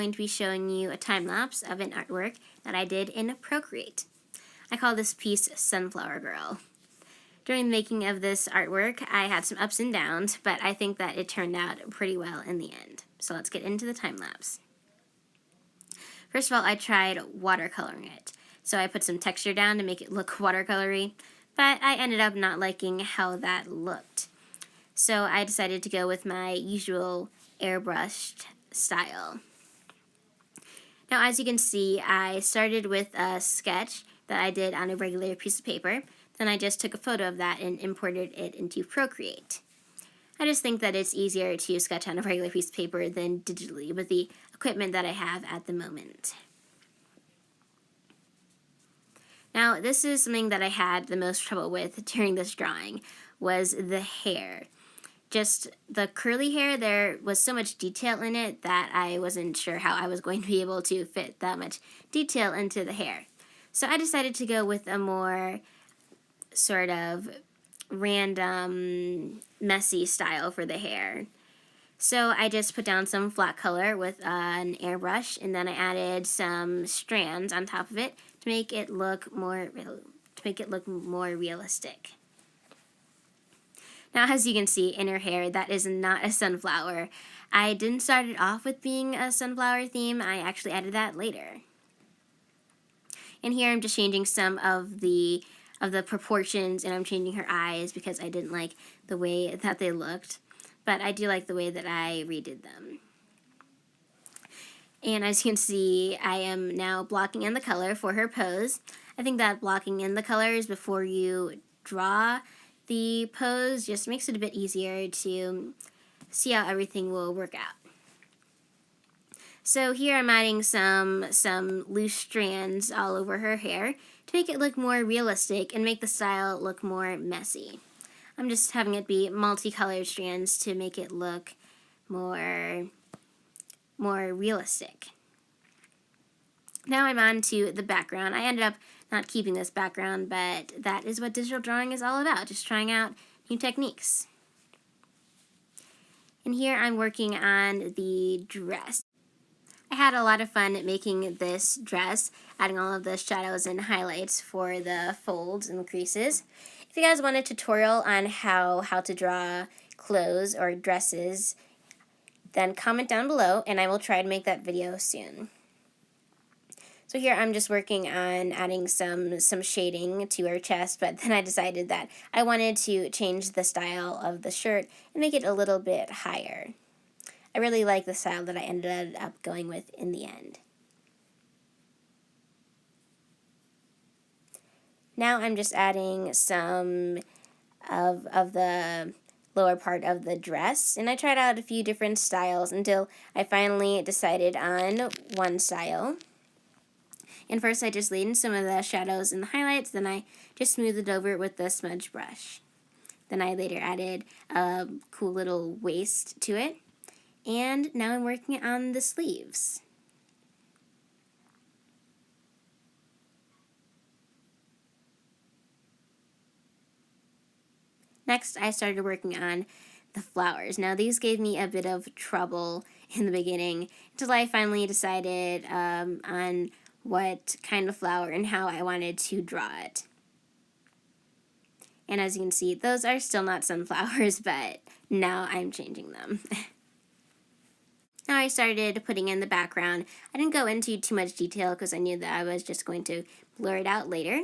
going to be showing you a time-lapse of an artwork that I did in Procreate. I call this piece Sunflower Girl. During the making of this artwork, I had some ups and downs, but I think that it turned out pretty well in the end. So let's get into the time-lapse. First of all, I tried watercoloring it. So I put some texture down to make it look watercolory, but I ended up not liking how that looked. So I decided to go with my usual airbrushed style. Now, as you can see, I started with a sketch that I did on a regular piece of paper. Then I just took a photo of that and imported it into Procreate. I just think that it's easier to sketch on a regular piece of paper than digitally with the equipment that I have at the moment. Now, this is something that I had the most trouble with during this drawing, was the hair. Just the curly hair, there was so much detail in it that I wasn't sure how I was going to be able to fit that much detail into the hair. So I decided to go with a more sort of random, messy style for the hair. So I just put down some flat color with an airbrush, and then I added some strands on top of it to make it look more realistic. Now, as you can see in her hair, that is not a sunflower. I didn't start it off with being a sunflower theme. I actually added that later. And here I'm just changing some of the proportions, and I'm changing her eyes because I didn't like the way that they looked. But I do like the way that I redid them. And as you can see, I am now blocking in the color for her pose. I think that blocking in the colors before you draw the pose just makes it a bit easier to see how everything will work out. So here I'm adding some loose strands all over her hair to make it look more realistic and make the style look more messy. I'm just having it be multicolored strands to make it look more realistic. Now I'm on to the background. I ended up not keeping this background, but that is what digital drawing is all about, just trying out new techniques. And here I'm working on the dress. I had a lot of fun making this dress, adding all of the shadows and highlights for the folds and the creases. If you guys want a tutorial on how to draw clothes or dresses, then comment down below and I will try to make that video soon. So here I'm just working on adding some shading to her chest, but then I decided that I wanted to change the style of the shirt and make it a little bit higher. I really like the style that I ended up going with in the end. Now I'm just adding some of the lower part of the dress, and I tried out a few different styles until I finally decided on one style. And first I just laid in some of the shadows and the highlights, then I just smoothed it over with the smudge brush. Then I later added a cool little waist to it. And now I'm working on the sleeves. Next, I started working on the flowers. Now, these gave me a bit of trouble in the beginning until I finally decided on what kind of flower and how I wanted to draw it. And as you can see, those are still not sunflowers, but now I'm changing them. Now I started putting in the background. I didn't go into too much detail because I knew that I was just going to blur it out later.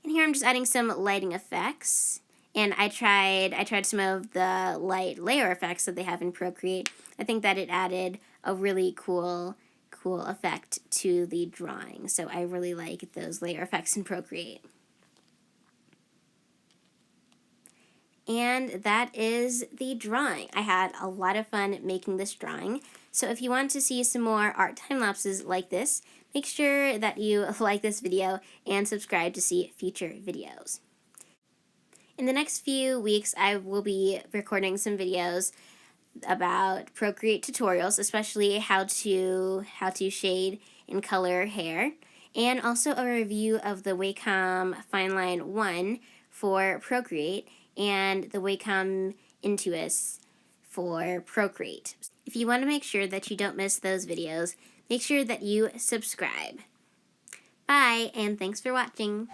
And here I'm just adding some lighting effects. And I tried some of the light layer effects that they have in Procreate. I think that it added a really cool effect to the drawing. So I really like those layer effects in Procreate. And that is the drawing. I had a lot of fun making this drawing. So if you want to see some more art time lapses like this, make sure that you like this video and subscribe to see future videos. In the next few weeks, I will be recording some videos about Procreate tutorials, especially how to shade and color hair, and also a review of the Wacom Fineline 1 for Procreate and the Wacom Intuos for Procreate. If you want to make sure that you don't miss those videos, make sure that you subscribe. Bye, and thanks for watching.